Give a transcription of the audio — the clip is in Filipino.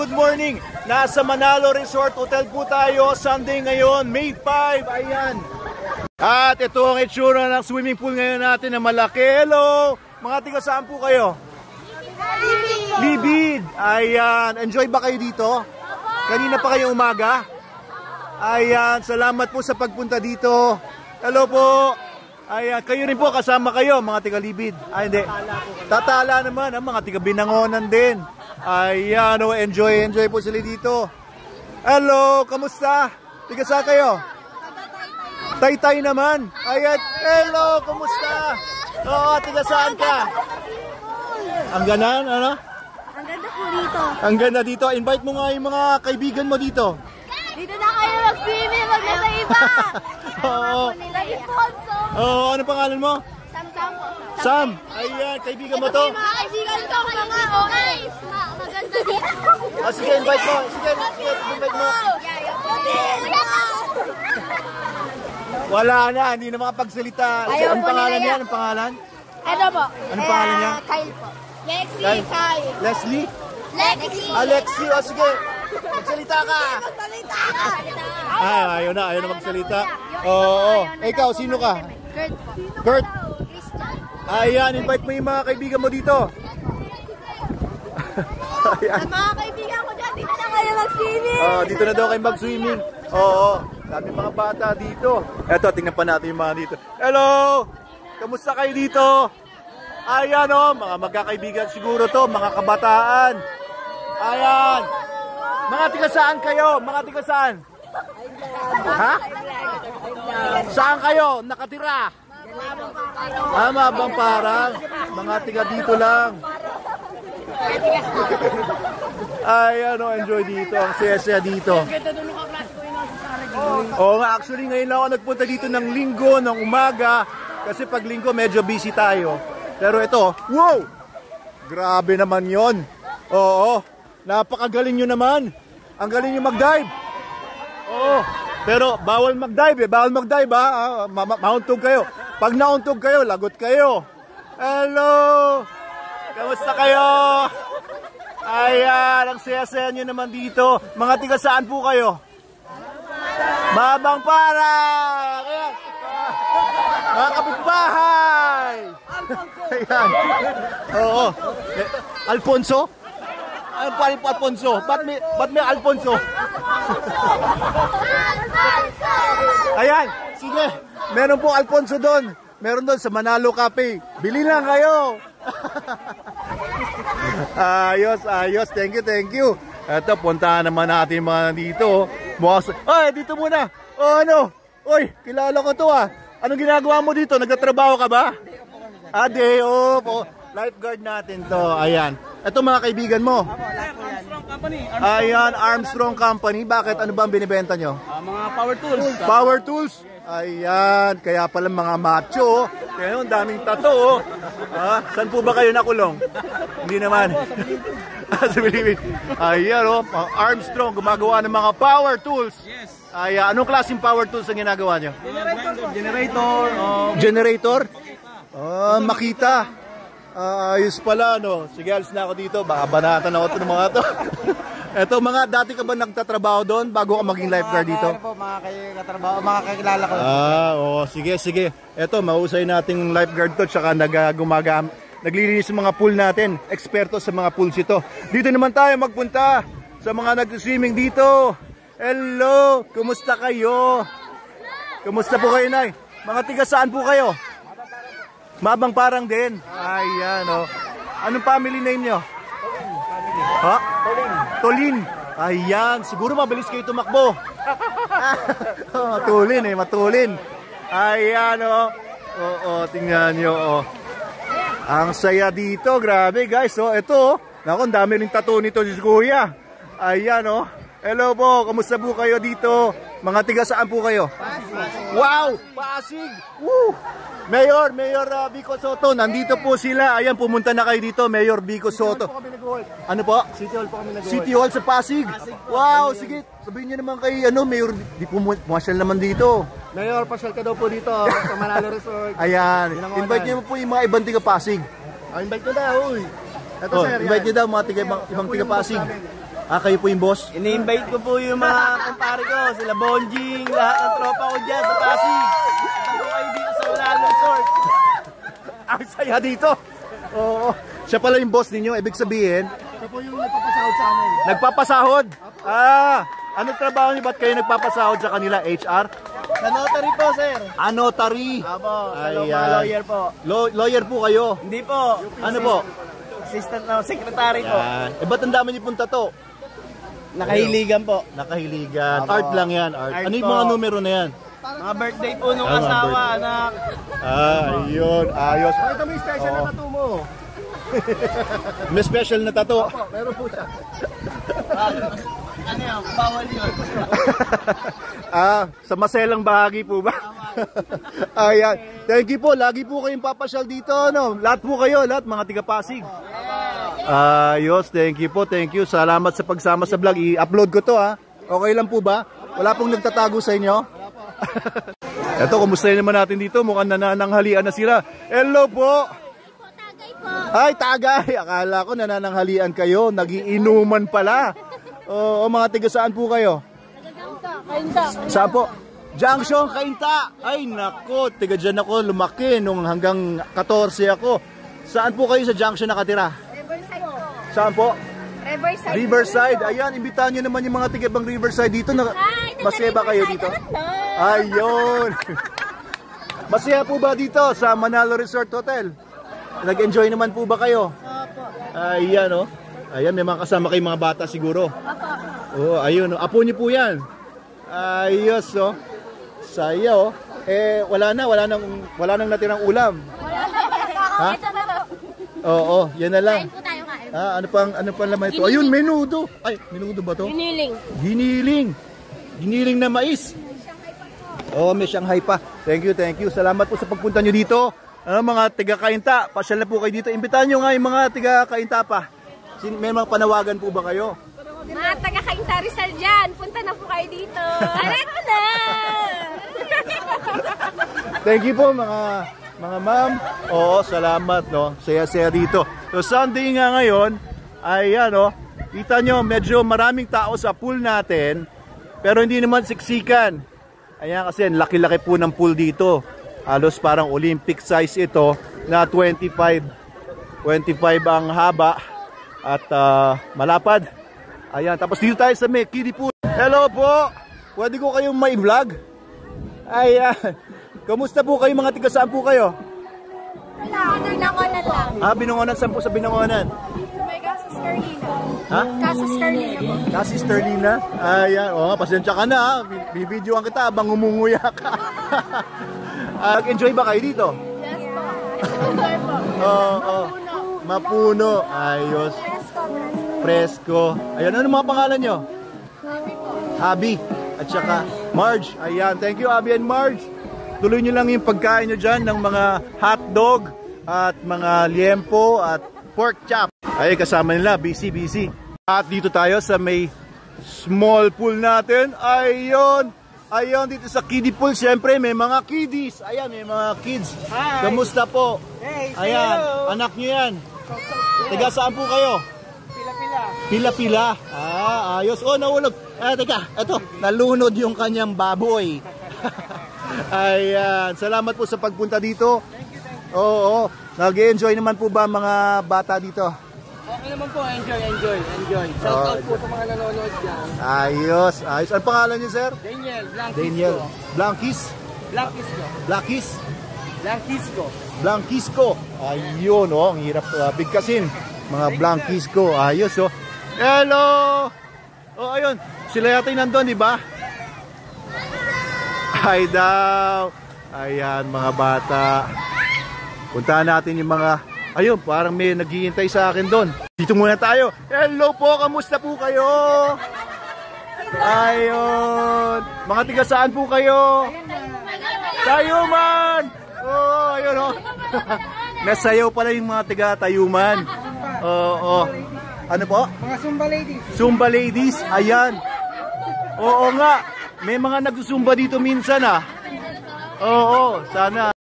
good morning. Nasa Manalo Resort Hotel po tayo. Sunday ngayon, May 5. Ayan. At ito ang itsura ng swimming pool ngayon natin na malaki. Hello! Mga tiga saan po kayo? Libid. Ayan. Enjoy ba kayo dito? Kanina pa kayong umaga? Ayan. Salamat po sa pagpunta dito. Hello po. Ayan. Kayo rin po, kasama kayo, mga tiga Libid. Ay, hindi. Tatala naman, ang mga tiga Binangonan din. Ayan, oh, enjoy po sila dito. Hello, kamusta? Tiga saan kayo? Taytay naman. Ayan, hello, kamusta? Oo, tiga saan ka? Ang ganan, ano? Ang ganda po dito. Ang ganda dito. Invite mo nga yung mga kaibigan mo dito. Dito na kayo mag-swimming, wag na sa iba. Oo. Nag-sponsor. Oo, ano pangalan mo? Sam po. Sam. Ayan, kaibigan mo to. Mga kaibigan ko, mga guys. Maganda dito. Sige, invite mo. Sige, invite mo. Wala na, hindi na makapagsalita. Anong pangalan niya? Anong pangalan? Ano po? Anong pangalan niya? Kyle po. Lexi, Kyle. Leslie? Lexi. Alexi, o sige. Magsalita ka. Magsalita ka. Ay, ayaw na magsalita. Oo. Ikaw, sino ka? Kurt po. Kurt? Christian. Ayan, invite mo yung mga kaibigan mo dito. Ayan. Mga kaibigan ko dyan, dito na kayo mag-swimming. Dito na daw kayo mag-swimming. Oo. Sabi mga bata dito. Eto, tingnan pa natin yung mga dito. Hello! Kamusta kayo dito? Ayan o, mga magkakaibigan siguro to, mga kabataan. Ayan. Mga tiga saan kayo? Mga tiga saan? Ha? Saan kayo nakatira? Mabang parang. Mga tiga dito lang. Ayan o, enjoy dito. Ang saya-saya dito. Oo nga, actually ngayon lang ako nagpunta dito ng linggo, ng umaga. Kasi pag linggo medyo busy tayo. Pero ito, wow! Grabe naman yon. Oo, napakagaling nyo naman. Ang galing nyo mag-dive. Oo, pero bawal mag-dive eh. Bawal mag-dive ha. Mauntog kayo. Pag nauntog kayo, lagot kayo. Hello! Kamusta kayo? Ayan, ang saya-saya nyo naman dito. Mga tiga saan po kayo? Babang Parang! Ayan. Mga kapitbahay! Ayan. Oo. Alfonso? Ano pa rin po Alfonso? Ba't may Alfonso? Ayan, sige. Meron po Alfonso doon. Meron doon sa Manalo Cafe. Bili lang kayo. Ayos. Thank you. Eto, puntahan naman natin mga dito. Ay, dito muna. Oh, ano? Oy, kilala ko to ah. Anong ginagawa mo dito? Nagtatrabaho ka ba? Day off. Oh, lifeguard natin to. Ayan. Ito mga kaibigan mo. Armstrong Company. Ayan, Armstrong Company. Bakit? Ano ba ang binibenta nyo? Mga power tools. Power tools? Ayan. Kaya pala mga macho. Kaya yung daming tato. Saan po ba kayo nakulong? Hindi naman. Sa Pilipin. Ayan o. Armstrong gumagawa ng mga power tools. Yes. Ayan. Anong klaseng power tools ang ginagawa nyo? Generator. Generator? Makita. Ayos pala, no? Sige, alis na ako dito. Baka banatan ako ito ng mga to. Eto, mga dati ka ba nagtatrabaho doon bago ka maging lifeguard dito? Po, mga katrabaho, mga kakilala ko. Oo, sige. Eto, mahusay nating lifeguard to. Tsaka naglilinis ng mga pool natin. Eksperto sa mga pools ito. Dito naman tayo magpunta sa mga nag-swimming dito. Hello, kumusta kayo? Kumusta po kayo, Nay? Mga tiga saan po kayo? Mabang Parang din. Ayan, oh. Anong family name nyo? Ha? Tolin. Ayan, siguro mabilis kayo tumakbo. Matulin. Ayan, oh. Oo, tingnan nyo, oh. Ang saya dito, grabe guys, oh. Ito, oh. Naku, ang dami rin tattoo nito si Kuya. Ayan, oh. Hello po, kamusta po kayo dito? Mga tiga saan po kayo? Pasig. Wow, Pasig. Woo! Mayor Vico Soto, nandito po sila. Ayan, pumunta na kayo dito, Mayor Vico Soto. Ano po? City Hall po kami nag-work. City Hall sa Pasig. Wow, sige. Sabihin niyo naman kay Mayor, di pumasyal naman dito. Mayor, pasyal ka daw po dito sa Manalo Resort. Ayan, invite niyo po yung mga ibang tiga Pasig. Invite ko daw, uy. Ito, sir, invite niyo daw mga ibang tiga Pasig. Kayo po yung boss? Ini-invite ko po yung mga kumpare ko, sila Bonjing, lahat ng tropa ko dyan sa Pasig. Punta po kayo dito sa Manalo Resort. Ang saya dito. Oo. Siya pala yung boss ninyo, ibig sabihin, Siya po yung nagpapasahod sa amin. nagpapasahod. Anong trabaho niyo? Ba't kayo nagpapasahod sa kanila? HR? Sa notary po, sir. Notary. Apo, sa Ayan. mga lawyer po. Lawyer po kayo. Hindi po. Ano po? Assistant na secretary po. Ba't ang dami niyo pong tato? Nakahiligan po. Nakahiligan. Apo. Art lang yan. Art. Art Ano yung po. mga numero na yan? Mga birthday po nung Mga asawa, birthday. anak. Ayun. Ayos. Ito may special na tattoo mo. May special na tato. Meron po siya. Ano yan? Bawal yun. Sa maselang bahagi po ba? Ayan. Thank you po. Lagi po kayong papasyal dito. No? Lahat po kayo. Lahat mga tiga-Pasig. Ayos. Thank you po. Thank you. Salamat sa pagsama sa vlog. I-upload ko to ha. Okay lang po ba? Wala pong nagtatago sa inyo? Eto, kumustahin naman natin dito. Mukhang nanananghalian na sila. Hello po. Tagay po. Ay, tagay. Akala ko nanananghalian kayo. Nagiinuman pala. Oo, mga tiga saan po kayo? Saan po? Junction, Cainta. Ay, nako. Tiga dyan ako. Lumaki nung hanggang 14 ako. Saan po kayo sa Junction nakatira? Riverside po. Saan po? Riverside. Riverside. Ayan, imbitahan nyo naman yung mga tiga bang Riverside dito. Masaya ba kayo dito? Ayun. Masaya po ba dito sa Manalo Resort Hotel? Nag-enjoy naman po ba kayo? Opo. Ayan, oh. Ayan, may mga kasama kayong mga bata siguro. Opo. Oh, ayun, oh. Apo niyo po yan. Ayos, oh. Saya, oh. Wala nang natirang ulam. Ha? Ito na po. Oo, yan na lang. Kain po tayo, kain. Ano pang laman ito? Ayun, menudo. Ay, menudo ba to? Giniling. Giniling. Giniling na mais. Oh, may Shanghai pa. Thank you. Salamat po sa pagpunta nyo dito. Mga tiga-Cainta, pasyal na po kayo dito. Imbitahan nyo nga yung mga tiga-Cainta pa. May mga panawagan po ba kayo? Mga taga-Cainta Rizal dyan. Punta na po kayo dito. Arat na! Thank you po mga ma'am. Oo, salamat, no. Saya-saya dito. So Sunday nga ngayon, ay ano, kita nyo medyo maraming tao sa pool natin, pero hindi naman siksikan. Ayan kasi laki-laki po ng pool dito. Halos parang Olympic size ito na 25 ang haba at malapad. Ayan, tapos dito tayo sa may kiddie pool. Hello po. Pwede ko kayong mai-vlog? Ayan. Kamusta po kayo mga tiga saan po kayo? Binangonan lang. Binangonan, saan po sa Binangonan? May Casas Carlina. Ha? Casas Carlina po. Kasi Sterlina? Ayan, pasensya ka na ha. Bibidyoan kita habang umunguya ka. Nag-enjoy ba kayo dito? Yes po. Enjoy po. Oo. Mapuno. Ayos. Presko. Ayan, ano mga pangalan nyo? Abby at saka Marge. Ayan, thank you Abby and Marge. Tuloy nyo lang yung pagkain nyo dyan ng mga hotdog at mga liempo at pork chop. Ay, kasama nila, busy. At dito tayo sa may small pool natin. Ayun, dito sa kiddie pool, syempre may mga kiddies. Ayan, may mga kids. Hi. Kamusta po? Hey, say Ayan, hello. anak nyo yan. Taga saan po kayo? Pila-pila. Pila. Ayos. Nahulog. Teka, eto, nalunod yung kanyang baboy. Ayan, salamat po sa pagpunta dito. Oo. Nag-enjoy naman po ba mga bata dito? Okay naman po, enjoy. Shout out po sa mga nanonood dyan. Ayos. Ano pangalan niyo, sir? Daniel. Blankisco. Ayun, ang hirap bigkasin. Mga Blankisco. Ayos, Hello! Ayun. Sila yata yung nandun, di ba? Hi daw. Ayan, mga bata. Puntahan natin yung mga... Ayun, parang may naghihintay sa akin doon. Dito muna tayo. Hello po, kamusta po kayo? Ayun. Mga tiga saan po kayo? Tayuman! Ayun, Nasayaw pala yung mga tiga Tayuman. Ano po? Mga Zumba ladies. Zumba ladies, ayan. Oo nga, may mga nagsusumba dito minsan Oo, sana.